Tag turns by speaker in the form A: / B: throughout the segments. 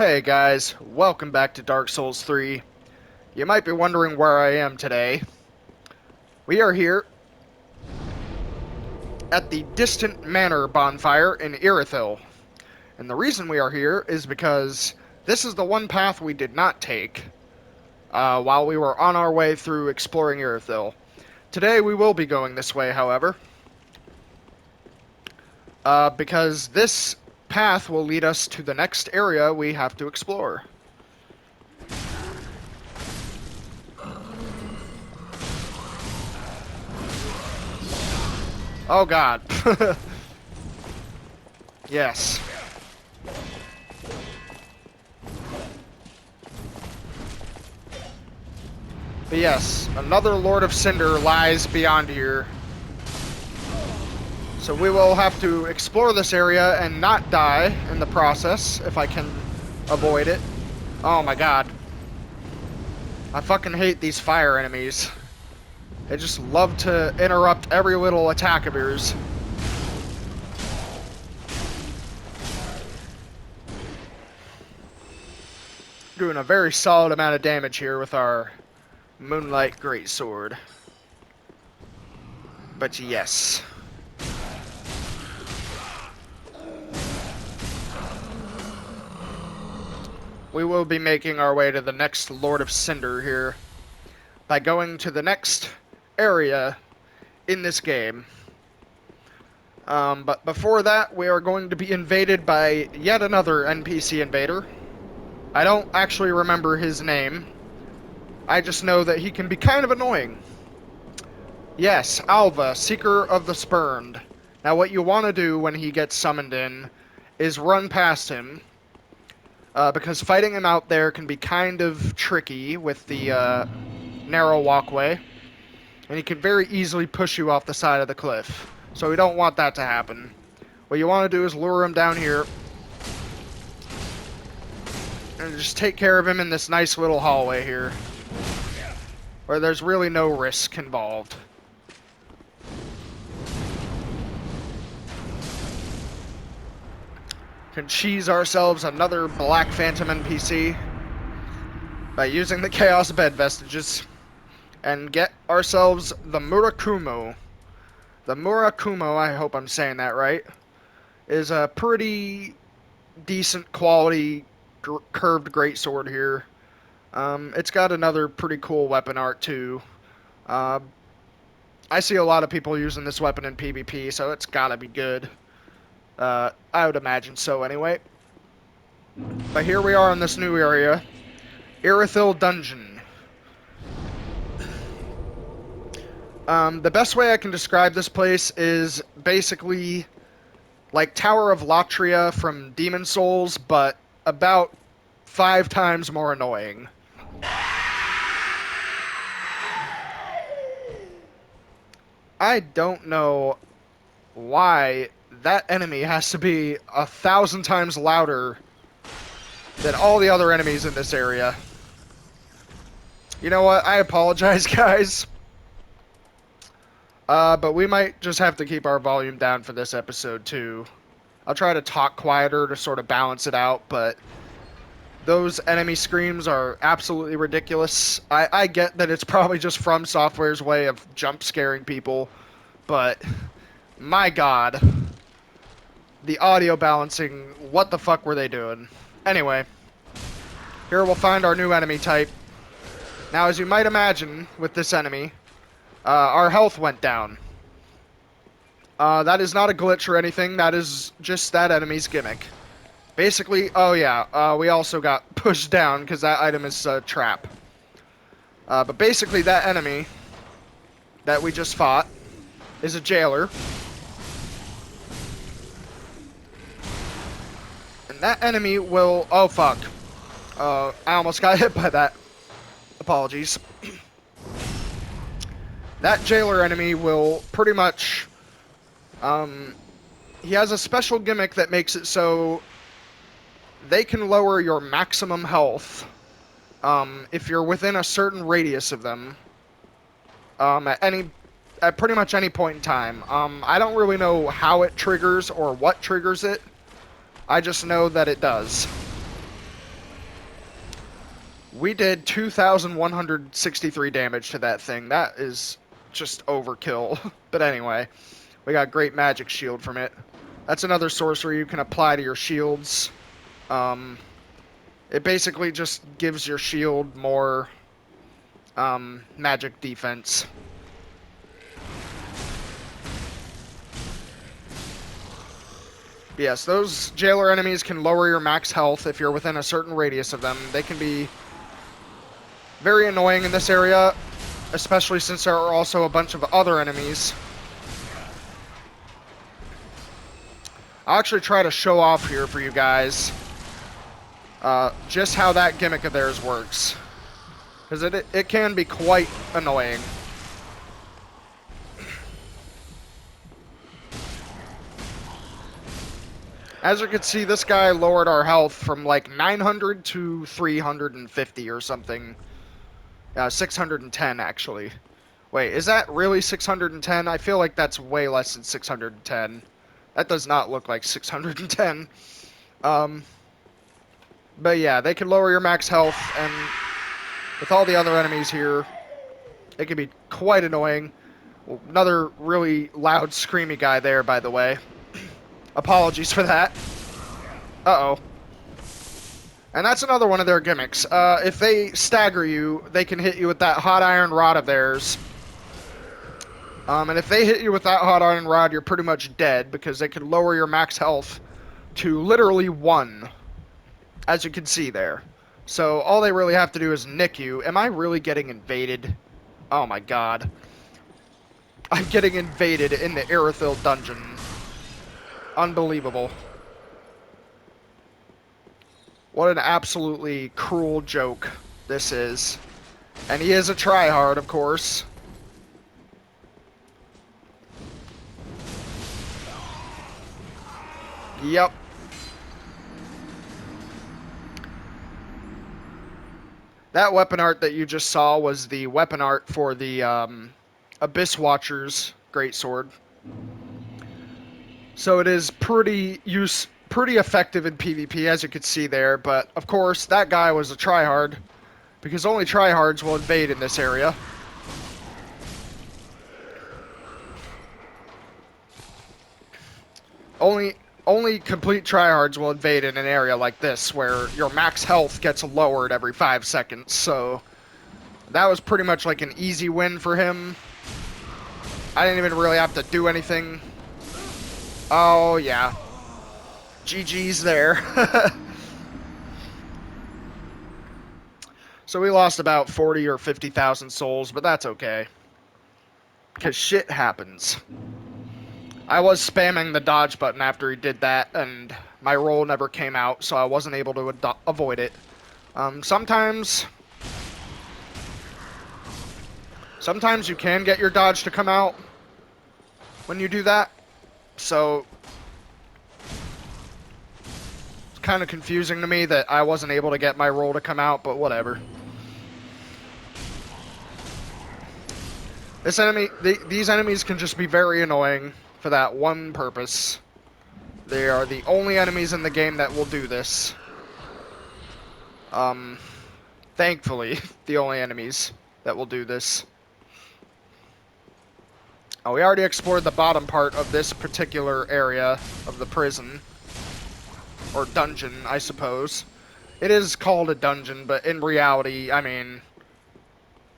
A: Hey guys, welcome back to Dark Souls 3. You might be wondering where I am today. We are here at the Distant Manor bonfire in IRITHYLL. And the reason we are here is because this is the one path we did not take while we were on our way through exploring IRITHYLL. Today we will be going this way, however, because this path will lead us to the next area we have to explore. Oh god. Yes. But yes, another Lord of Cinder lies beyond here. So we will have to explore this area and not die in the process, if I can avoid it. Oh my god. I fucking hate these fire enemies. They just love to interrupt every little attack of yours. Doing a very solid amount of damage here with our Moonlight Greatsword. But yes. We will be making our way to the next Lord of Cinder here by going to the next area in this game. But before that, we are going to be invaded by yet another NPC invader. I don't actually remember his name. I just know that he can be kind of annoying. Yes, Alva, Seeker of the Spurned. Now what you want to do when he gets summoned in is run past him. Because fighting him out there can be kind of tricky with the narrow walkway. And he can very easily push you off the side of the cliff. So we don't want that to happen. What you want to do is lure him down here. And just take care of him in this nice little hallway here. Where there's really no risk involved. Can cheese ourselves another Black Phantom NPC by using the Chaos Bed Vestiges and get ourselves the Murakumo. The Murakumo, I hope I'm saying that right, is a pretty decent quality curved greatsword here. It's got another pretty cool weapon art too. I see a lot of people using this weapon in PvP, so it's gotta be good. I would imagine so anyway. But here we are in this new area. IRITHYLL Dungeon. The best way I can describe this place is basically like Tower of Latria from Demon Souls, but about 5 times more annoying. I don't know why that enemy has to be 1,000 times louder than all the other enemies in this area. You know what? I apologize, guys. But we might just have to keep our volume down for this episode, too. I'll try to talk quieter to sort of balance it out, but those enemy screams are absolutely ridiculous. I get that it's probably just From Software's way of jump scaring people, but my god. The audio balancing, what the fuck were they doing? Anyway, here we'll find our new enemy type. Now, as you might imagine with this enemy, our health went down. That is not a glitch or anything, that is just that enemy's gimmick. Basically, oh yeah, we also got pushed down because that item is a trap. But basically that enemy that we just fought is a jailer. And that enemy will... Oh, fuck. I almost got hit by that. Apologies. That jailer enemy will pretty much... he has a special gimmick that makes it so they can lower your maximum health if you're within a certain radius of them at pretty much any point in time. I don't really know how it triggers or what triggers it. I just know that it does. We did 2,163 damage to that thing. That is just overkill. But anyway, we got great magic shield from it. That's another sorcery you can apply to your shields. It basically just gives your shield more magic defense. Yes, those jailer enemies can lower your max health if you're within a certain radius of them. They can be very annoying in this area, especially since there are also a bunch of other enemies. I'll actually try to show off here for you guys just how that gimmick of theirs works. Because it can be quite annoying. As you can see, this guy lowered our health from like 900 to 350 or something. 610 actually. Wait, is that really 610? I feel like that's way less than 610. That does not look like 610. But yeah, they can lower your max health, and with all the other enemies here, it can be quite annoying. Another really loud, screamy guy there, by the way. Apologies for that. Uh-oh. And that's another one of their gimmicks. If they stagger you, they can hit you with that hot iron rod of theirs. And if they hit you with that hot iron rod, you're pretty much dead, because they can lower your max health to literally 1, as you can see there. So all they really have to do is nick you. Am I really getting invaded? Oh my god. I'm getting invaded in the IRITHYLL dungeon. Unbelievable. What an absolutely cruel joke this is. And he is a tryhard, of course. Yep. That weapon art that you just saw was the weapon art for the Abyss Watcher's greatsword. So it is pretty effective in PvP, as you could see there, but of course that guy was a tryhard, because only tryhards will invade in this area. Only complete tryhards will invade in an area like this, where your max health gets lowered every 5 seconds, so that was pretty much like an easy win for him. I didn't even really have to do anything. Oh, yeah. GG's there. So we lost about 40 or 50,000 souls, but that's okay. Because shit happens. I was spamming the dodge button after he did that, and my roll never came out, so I wasn't able to avoid it. Sometimes you can get your dodge to come out when you do that, so it's kind of confusing to me that I wasn't able to get my roll to come out, but whatever. These enemies can just be very annoying for that one purpose. They are the only enemies in the game that will do this. Thankfully, the only enemies that will do this. Oh, we already explored the bottom part of this particular area of the prison. Or dungeon, I suppose. It is called a dungeon, but in reality, I mean,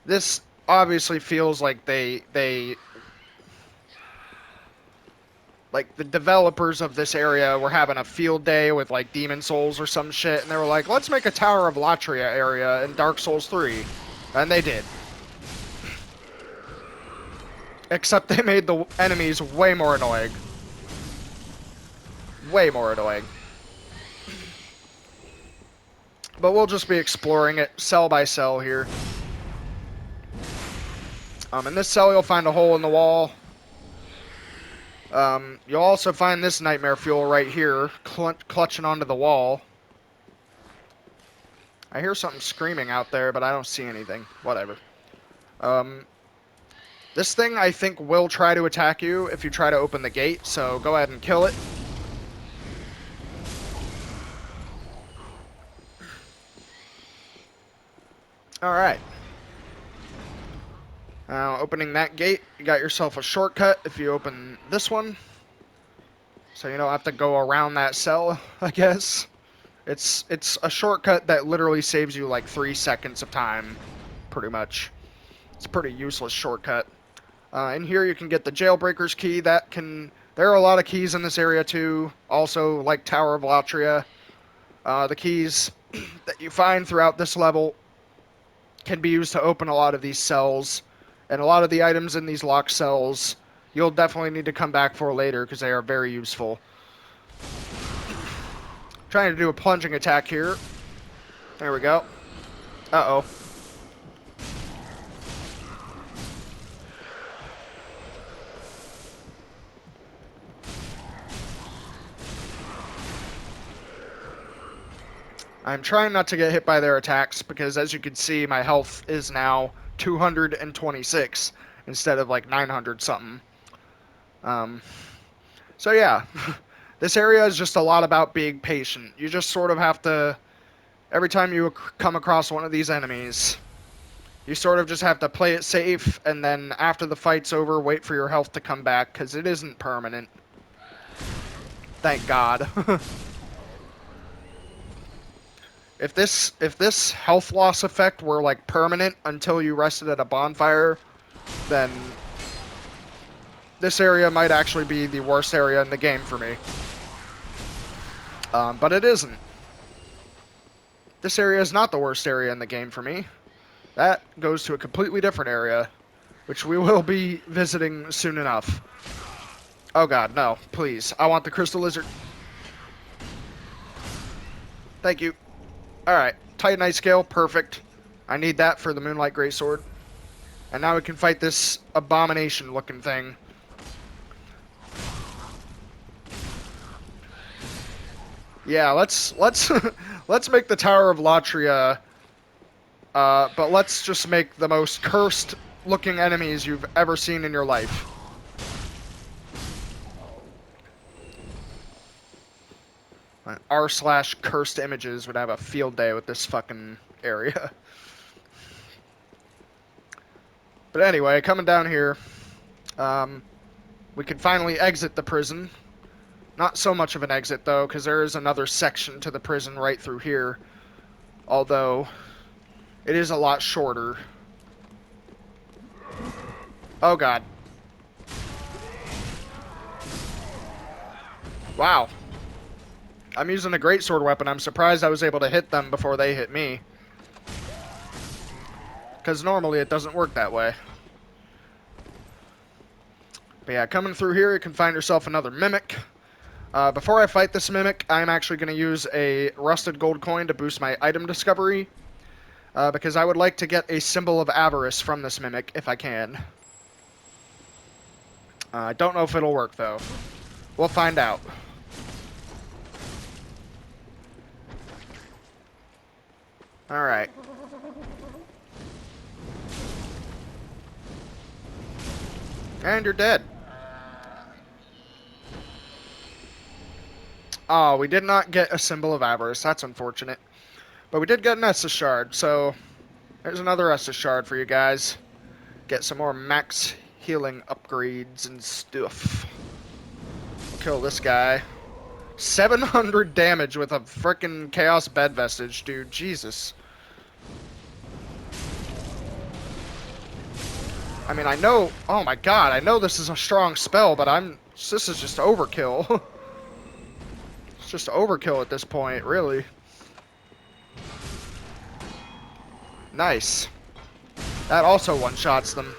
A: this obviously feels like like the developers of this area were having a field day with like Demon Souls or some shit, and they were like, let's make a Tower of Latria area in Dark Souls 3. And they did. Except they made the enemies way more annoying. Way more annoying. But we'll just be exploring it cell by cell here. In this cell, you'll find a hole in the wall. You'll also find this nightmare fuel right here, clutching onto the wall. I hear something screaming out there, but I don't see anything. Whatever. This thing, I think, will try to attack you if you try to open the gate, so go ahead and kill it. Alright. Now, opening that gate, you got yourself a shortcut if you open this one. So you don't have to go around that cell, I guess. It's a shortcut that literally saves you like 3 seconds of time, pretty much. It's a pretty useless shortcut. In here you can get the Jailbreaker's key. There are a lot of keys in this area too. Also, like Tower of Latria. The keys that you find throughout this level can be used to open a lot of these cells. And a lot of the items in these locked cells you'll definitely need to come back for later because they are very useful. Trying to do a plunging attack here. There we go. Uh-oh. I'm trying not to get hit by their attacks because, as you can see, my health is now 226 instead of like 900 something. So yeah, this area is just a lot about being patient. You just sort of have to, every time you come across one of these enemies, you sort of just have to play it safe, and then after the fight's over, wait for your health to come back, because it isn't permanent. Thank God. If this health loss effect were like permanent until you rested at a bonfire, then this area might actually be the worst area in the game for me. But it isn't. This area is not the worst area in the game for me. That goes to a completely different area, which we will be visiting soon enough. Oh god, no, please. I want the crystal lizard. Thank you. Alright, Titanite scale, perfect. I need that for the Moonlight Greatsword. And now we can fight this abomination-looking thing. Yeah, let's let's make the Tower of Latria, but let's just make the most cursed-looking enemies you've ever seen in your life. r/cursed images would have a field day with this fucking area. But anyway, coming down here, we can finally exit the prison. Not so much of an exit, though, because there is another section to the prison right through here. Although, it is a lot shorter. Oh, God. Wow. I'm using a greatsword weapon. I'm surprised I was able to hit them before they hit me. Because normally it doesn't work that way. But yeah, coming through here, you can find yourself another mimic. Before I fight this mimic, I'm actually going to use a rusted gold coin to boost my item discovery. Because I would like to get a symbol of avarice from this mimic, if I can. I don't know if it'll work, though. We'll find out. Alright. And you're dead. Oh, we did not get a symbol of avarice. That's unfortunate. But we did get an Estus shard, so there's another Estus shard for you guys. Get some more max healing upgrades and stuff. Kill this guy. 700 damage with a frickin' Chaos Bed Vestige, dude. Jesus. I mean, I know... Oh my god, I know this is a strong spell, but this is just overkill. It's just overkill at this point, really. Nice. That also one-shots them,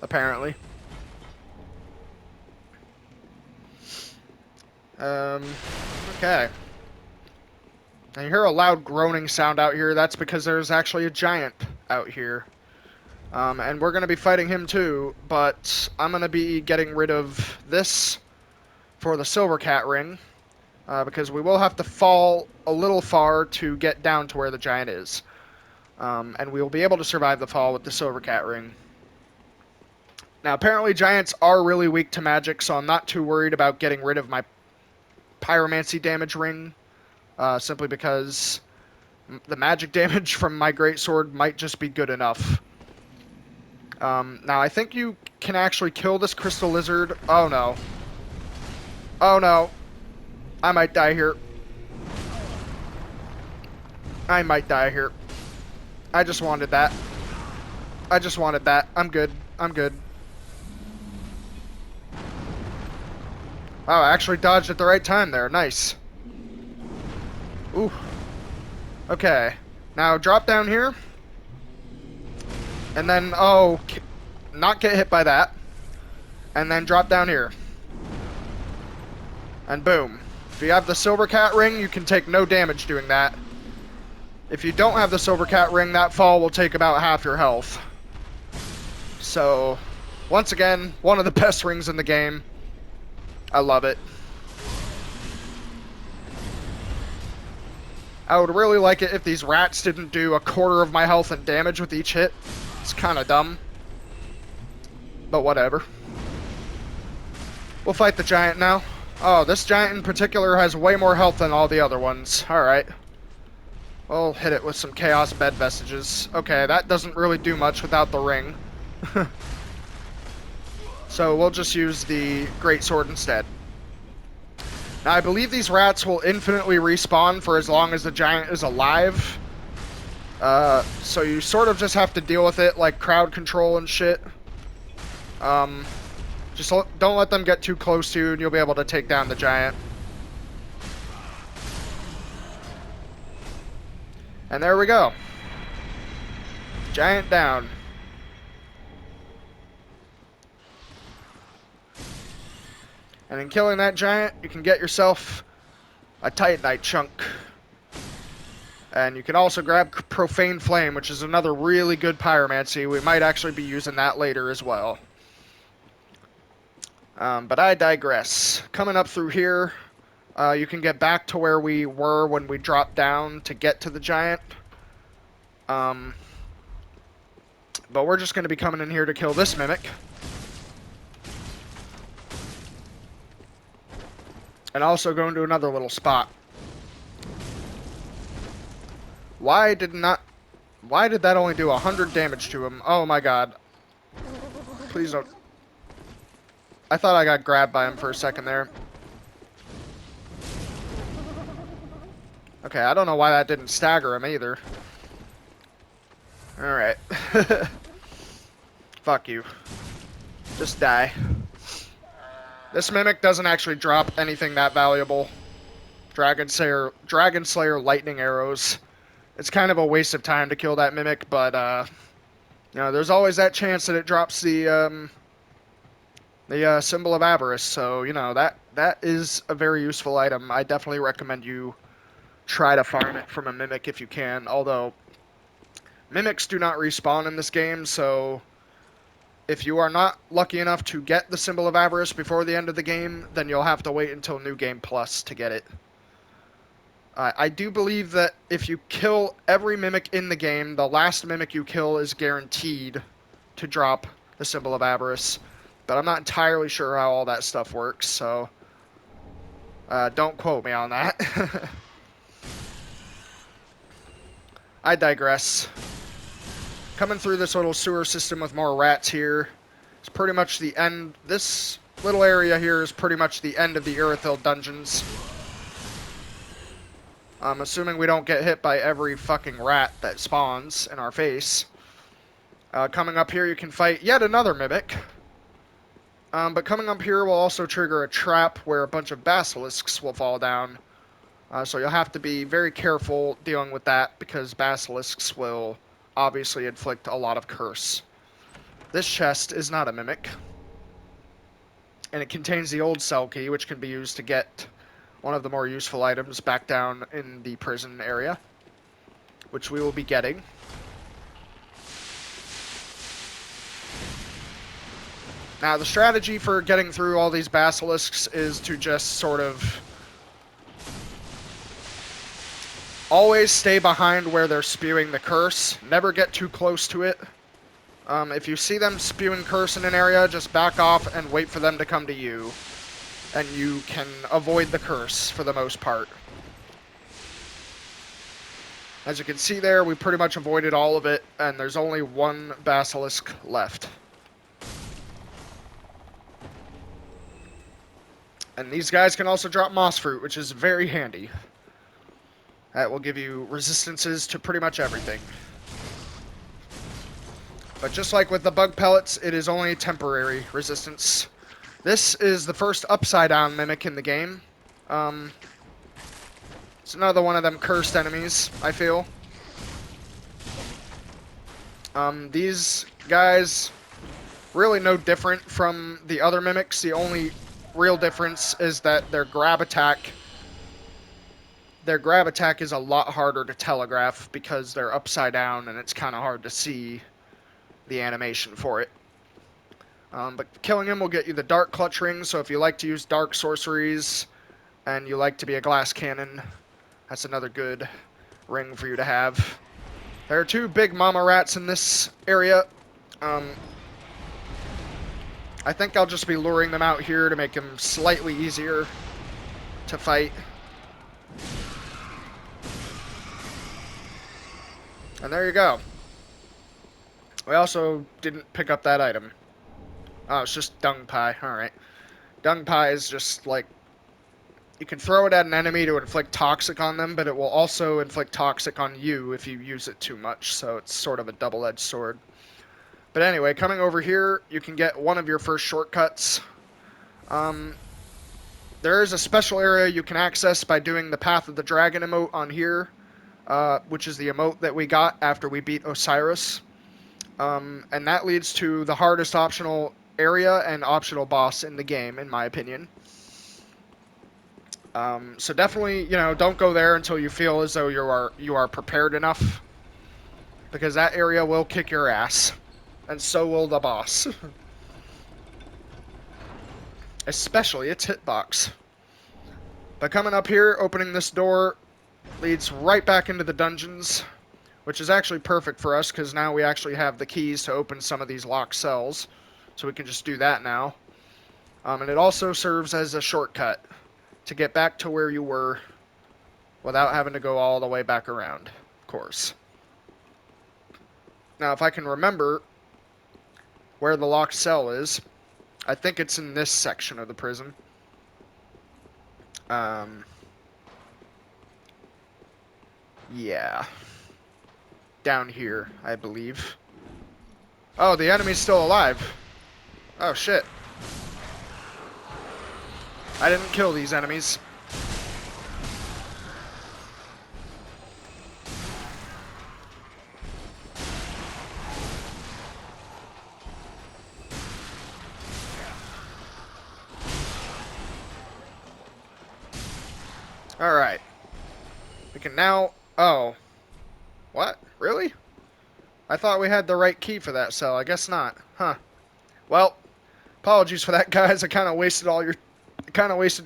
A: apparently. Okay. And you hear a loud groaning sound out here. That's because there's actually a giant out here. And we're going to be fighting him too, but I'm going to be getting rid of this for the Silver Cat Ring, because we will have to fall a little far to get down to where the giant is. And we will be able to survive the fall with the Silver Cat Ring. Now, apparently giants are really weak to magic, so I'm not too worried about getting rid of my Pyromancy damage ring, simply because The magic damage from my greatsword might just be good enough. Now I think you can actually kill this crystal lizard. Oh no. Oh no. I might die here. I might die here. I just wanted that. I just wanted that. I'm good. I'm good. Wow, I actually dodged at the right time there. Nice. Ooh. Okay. Now drop down here. And then, oh, not get hit by that. And then drop down here. And boom. If you have the silver cat ring, you can take no damage doing that. If you don't have the silver cat ring, that fall will take about half your health. So, once again, one of the best rings in the game. I love it. I would really like it if these rats didn't do a quarter of my health and damage with each hit. It's kind of dumb. But whatever. We'll fight the giant now. Oh, this giant in particular has way more health than all the other ones. Alright. We'll hit it with some chaos bed vestiges. Okay, that doesn't really do much without the ring. So we'll just use the greatsword instead. Now I believe these rats will infinitely respawn for as long as the giant is alive. So you sort of just have to deal with it like crowd control and shit. Just don't let them get too close to you and you'll be able to take down the giant. And there we go. Giant down. And in killing that giant, you can get yourself a Titanite chunk. And you can also grab Profane Flame, which is another really good pyromancy. We might actually be using that later as well. But I digress. Coming up through here, you can get back to where we were when we dropped down to get to the giant. But we're just going to be coming in here to kill this mimic. And also going to another little spot. Why did that only do 100 damage to him? Oh my god. Please don't. I thought I got grabbed by him for a second there. Okay, I don't know why that didn't stagger him either. Alright. Fuck you. Just die. This mimic doesn't actually drop anything that valuable. Dragon Slayer lightning arrows. It's kind of a waste of time to kill that mimic, but you know, there's always that chance that it drops the symbol of avarice. So you know that is a very useful item. I definitely recommend you try to farm it from a mimic if you can. Although mimics do not respawn in this game, so if you are not lucky enough to get the symbol of avarice before the end of the game, then you'll have to wait until New Game Plus to get it. I do believe that if you kill every mimic in the game, the last mimic you kill is guaranteed to drop the symbol of avarice. But I'm not entirely sure how all that stuff works, so don't quote me on that. I digress. Coming through this little sewer system with more rats here. It's pretty much the end. This little area here is pretty much the end of the IRITHYLL dungeons. I'm assuming we don't get hit by every fucking rat that spawns in our face. Coming up here, you can fight yet another mimic. But coming up here will also trigger a trap where a bunch of basilisks will fall down. So you'll have to be very careful dealing with that because basilisks will obviously inflict a lot of curse. This chest is not a mimic. And it contains the old cell key, which can be used to get one of the more useful items back down in the prison area, which we will be getting. Now, the strategy for getting through all these basilisks is to just sort of always stay behind where they're spewing the curse. Never get too close to it. If you see them spewing curse in an area, just back off and wait for them to come to you. And you can avoid the curse for the most part. As you can see there, we pretty much avoided all of it, and there's only one basilisk left. And these guys can also drop moss fruit, which is very handy. That will give you resistances to pretty much everything. But just like with the bug pellets, it is only temporary resistance. This is the first upside-down mimic in the game. It's another one of them cursed enemies, I feel. These guys, really no different from the other mimics. The only real difference is that their grab attack is a lot harder to telegraph because they're upside down and it's kind of hard to see the animation for it. But killing him will get you the dark clutch ring, so if you like to use dark sorceries and you like to be a glass cannon, that's another good ring for you to have. There are two big mama rats in this area. I think I'll just be luring them out here to make them slightly easier to fight. And there you go. We also didn't pick up that item. Oh, it's just dung pie. Alright. Dung pie is just like, you can throw it at an enemy to inflict toxic on them, but it will also inflict toxic on you if you use it too much, so it's sort of a double-edged sword. But anyway, coming over here, you can get one of your first shortcuts. There is a special area you can access by doing the Path of the Dragon emote on here, which is the emote that we got after we beat Osiris. And that leads to the hardest optional area and optional boss in the game, in my opinion. So definitely, don't go there until you feel as though you are prepared enough, because that area will kick your ass, and so will the boss. Especially its hitbox. But coming up here, opening this door leads right back into the dungeons, which is actually perfect for us, because now we actually have the keys to open some of these locked cells, so we can just do that now. And it also serves as a shortcut to get back to where you were without having to go all the way back around, of course. Now, if I can remember where the locked cell is, I think it's in this section of the prison. Yeah. Down here, I believe. Oh, the enemy's still alive. Oh, shit. I didn't kill these enemies. Alright. We can now... Oh. What? Really? I thought we had the right key for that cell. I guess not. Huh. Well, apologies for that, guys. I kind of wasted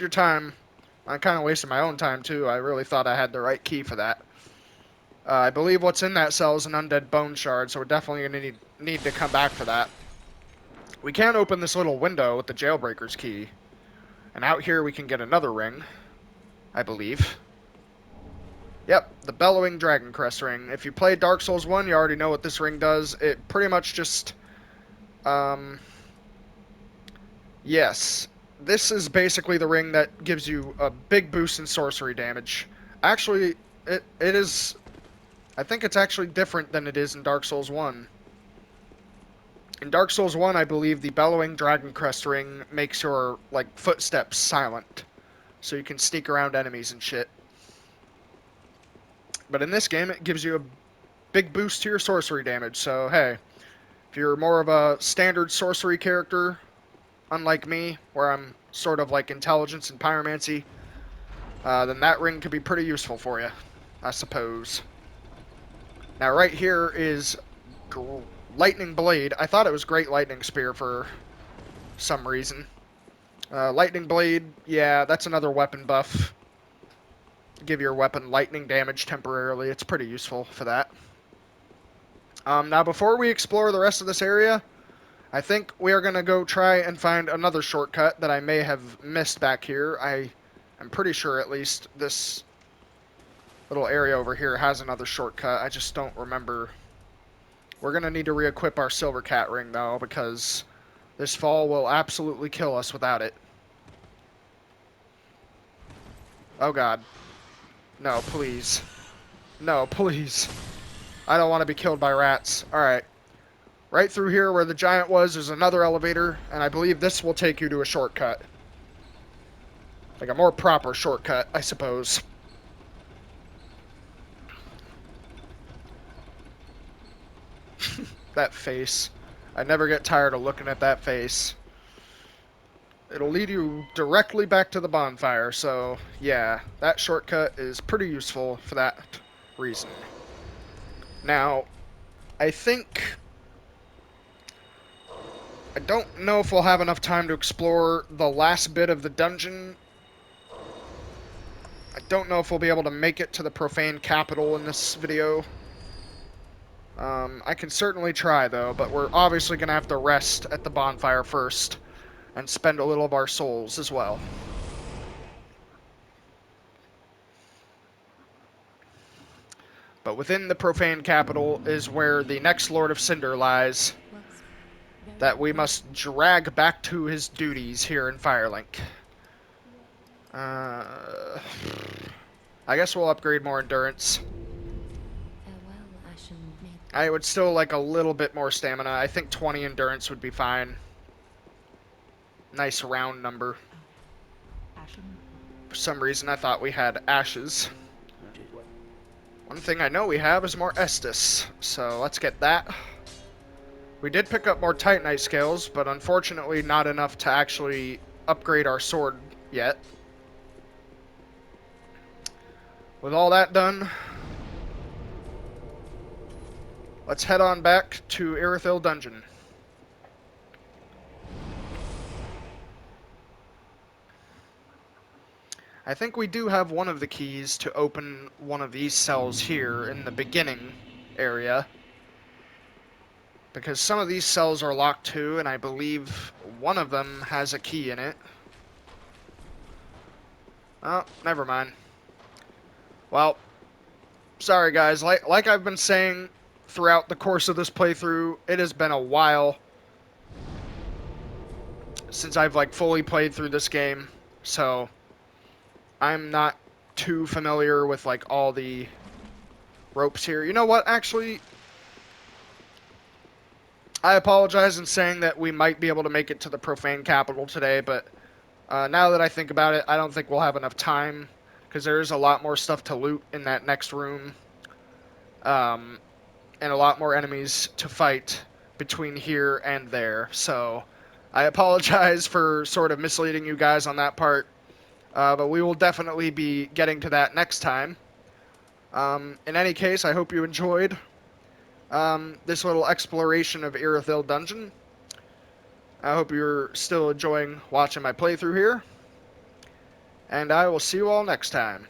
A: your time. I kind of wasted my own time, too. I really thought I had the right key for that. I believe what's in that cell is an undead bone shard, so we're definitely going to need to come back for that. We can open this little window with the jailbreaker's key. And out here we can get another ring, I believe. Yep, the Bellowing Dragon Crest ring. If you play Dark Souls 1, you already know what this ring does. It pretty much just... Yes. This is basically the ring that gives you a big boost in sorcery damage. Actually, it is... I think it's actually different than it is in Dark Souls 1. In Dark Souls 1, I believe the Bellowing Dragon Crest ring makes your, footsteps silent. So you can sneak around enemies and shit. But in this game, it gives you a big boost to your sorcery damage. So, hey, if you're more of a standard sorcery character, unlike me, where I'm sort of like intelligence and pyromancy, then that ring could be pretty useful for you, I suppose. Now, right here is Lightning Blade. I thought it was Great Lightning Spear for some reason. Lightning Blade, yeah, that's another weapon buff. Give your weapon lightning damage temporarily. It's pretty useful for that. Now, before we explore the rest of this area, I think we are going to go try and find another shortcut that I may have missed back here. I'm pretty sure, at least, this little area over here has another shortcut. I just don't remember. We're going to need to re-equip our Silver Cat ring, though, because this fall will absolutely kill us without it. Oh, God. No, please. No, please. I don't want to be killed by rats. Alright. Right through here where the giant was, there's another elevator, and I believe this will take you to a shortcut. Like a more proper shortcut, I suppose. That face. I never get tired of looking at that face. It'll lead you directly back to the bonfire, so yeah, that shortcut is pretty useful for that reason. Now, I don't know if we'll have enough time to explore the last bit of the dungeon. I don't know if we'll be able to make it to the profane capital in this video. I can certainly try, though, but we're obviously going to have to rest at the bonfire first and spend a little of our souls as well. But within the profane capital is where the next Lord of Cinder lies, that we must drag back to his duties here in Firelink. I guess we'll upgrade more endurance. I would still like a little bit more stamina. I think 20 endurance would be fine. Nice round number. For some reason I thought we had ashes. One thing I know we have is more Estus, so let's get that. We did pick up more Titanite scales, but unfortunately not enough to actually upgrade our sword yet. With all that done, let's head on back to IRITHYLL Dungeon. I think we do have one of the keys to open one of these cells here in the beginning area. Because some of these cells are locked too, and I believe one of them has a key in it. Oh, never mind. Well, sorry guys, like I've been saying throughout the course of this playthrough, it has been a while since I've like fully played through this game, so I'm not too familiar with like all the ropes here. You know what, actually, I apologize in saying that we might be able to make it to the profane capital today, but now that I think about it, I don't think we'll have enough time, because there is a lot more stuff to loot in that next room, and a lot more enemies to fight between here and there, so I apologize for sort of misleading you guys on that part, but we will definitely be getting to that next time. In any case, I hope you enjoyed this little exploration of IRITHYLL Dungeon. I hope you're still enjoying watching my playthrough here, and I will see you all next time.